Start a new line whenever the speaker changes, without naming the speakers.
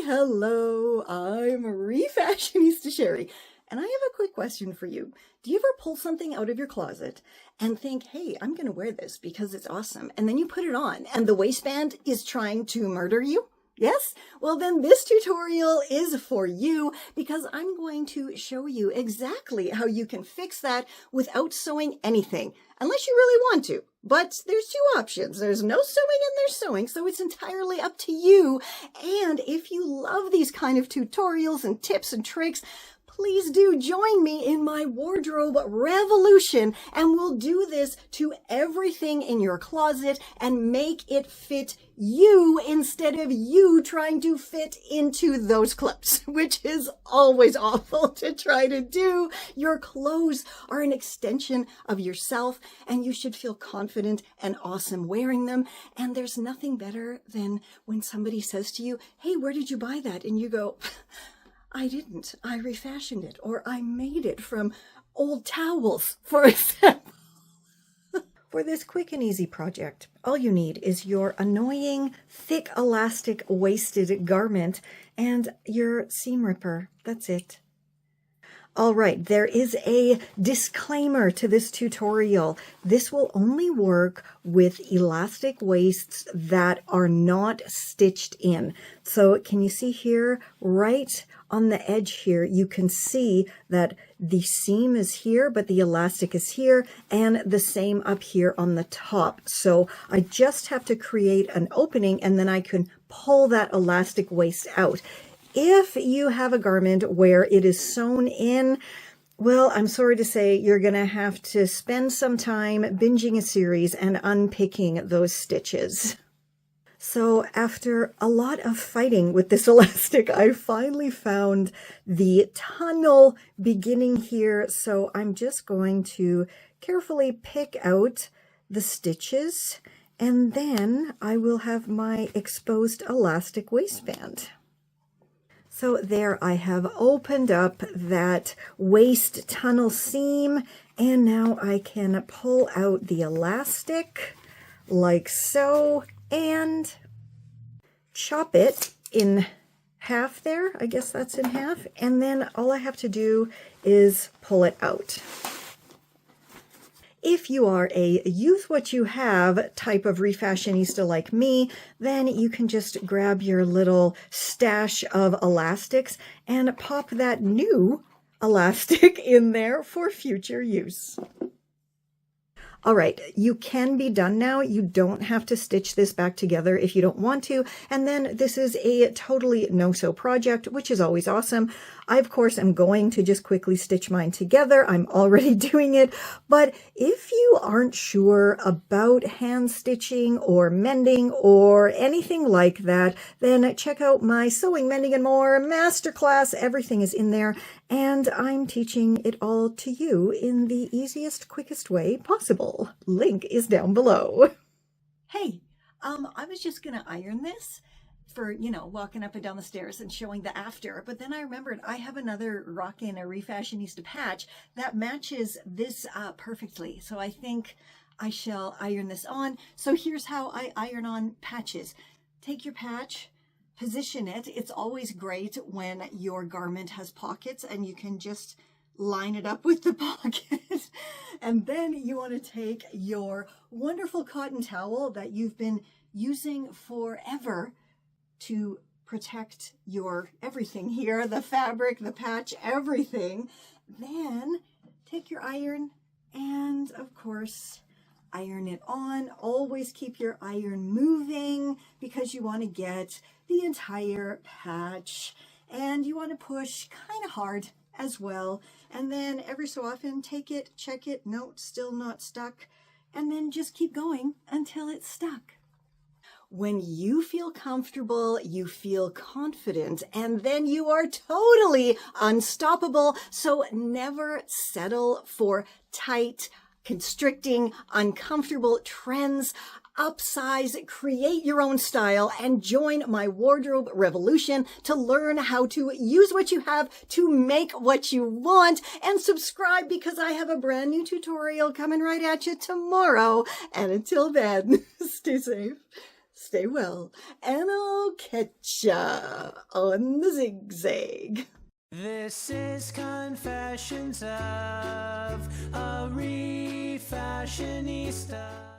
Hello, I'm Refashionista Sheri, and I have a quick question for you. Do you ever pull something out of your closet and think, hey, I'm going to wear this because it's awesome, and then you put it on, and the waistband is trying to murder you? Yes? Well, then this tutorial is for you because I'm going to show you exactly how you can fix that without sewing anything, unless you really want to. But there's two options. There's no sewing and there's sewing, so it's entirely up to you. And if you love these kind of tutorials and tips and tricks, please do join me in my wardrobe revolution, and we'll do this to everything in your closet and make it fit you instead of you trying to fit into those clothes, which is always awful to try to do. Your clothes are an extension of yourself, and you should feel confident and awesome wearing them. And there's nothing better than when somebody says to you, hey, where did you buy that? And you go, I didn't. I refashioned it, or I made it from old towels, for example. For this quick and easy project, all you need is your annoying, thick, elastic, waisted garment and your seam ripper. That's it. All right, there is a disclaimer to this tutorial. This will only work with elastic waists that are not stitched in. So can you see here, right on the edge here, you can see that the seam is here, but the elastic is here, and the same up here on the top. So I just have to create an opening, and then I can pull that elastic waist out. If you have a garment where it is sewn in, well, I'm sorry to say you're going to have to spend some time binging a series and unpicking those stitches. So after a lot of fighting with this elastic, I finally found the tunnel beginning here. So I'm just going to carefully pick out the stitches, and then I will have my exposed elastic waistband. So there I have opened up that waist tunnel seam, and now I can pull out the elastic like so and chop it in half there. I guess that's in half. And then all I have to do is pull it out. If you are a use what you have type of refashionista like me, then you can just grab your little stash of elastics and pop that new elastic in there for future use. All right, you can be done now. You don't have to stitch this back together if you don't want to. And then this is a totally no-sew project, which is always awesome. I, of course, am going to just quickly stitch mine together. I'm already doing it. But if you aren't sure about hand stitching or mending or anything like that, then check out my Sewing, Mending, and More Masterclass. Everything is in there. And I'm teaching it all to you in the easiest, quickest way possible. Link is down below. Hey, I was just going to iron this for, walking up and down the stairs and showing the after. But then I remembered I have another rockin' a Refashionista patch that matches this perfectly. So I think I shall iron this on. So here's how I iron on patches. Take your patch, position it. It's always great when your garment has pockets and you can just line it up with the pocket. And then you want to take your wonderful cotton towel that you've been using forever to protect your everything here, the fabric, the patch, everything. Then take your iron and, of course, iron it on. Always keep your iron moving because you want to get the entire patch, and you want to push kind of hard as well. And then every so often take it, check it, no, still not stuck, and then just keep going until it's stuck. When you feel comfortable, you feel confident, and then you are totally unstoppable. So never settle for tight, constricting, uncomfortable trends. Upsize, create your own style, and join my wardrobe revolution to learn how to use what you have to make what you want. And subscribe because I have a brand new tutorial coming right at you tomorrow. And until then, stay safe, Stay well, and I'll catch ya on the zigzag.
This is Confessions of a Refashionista.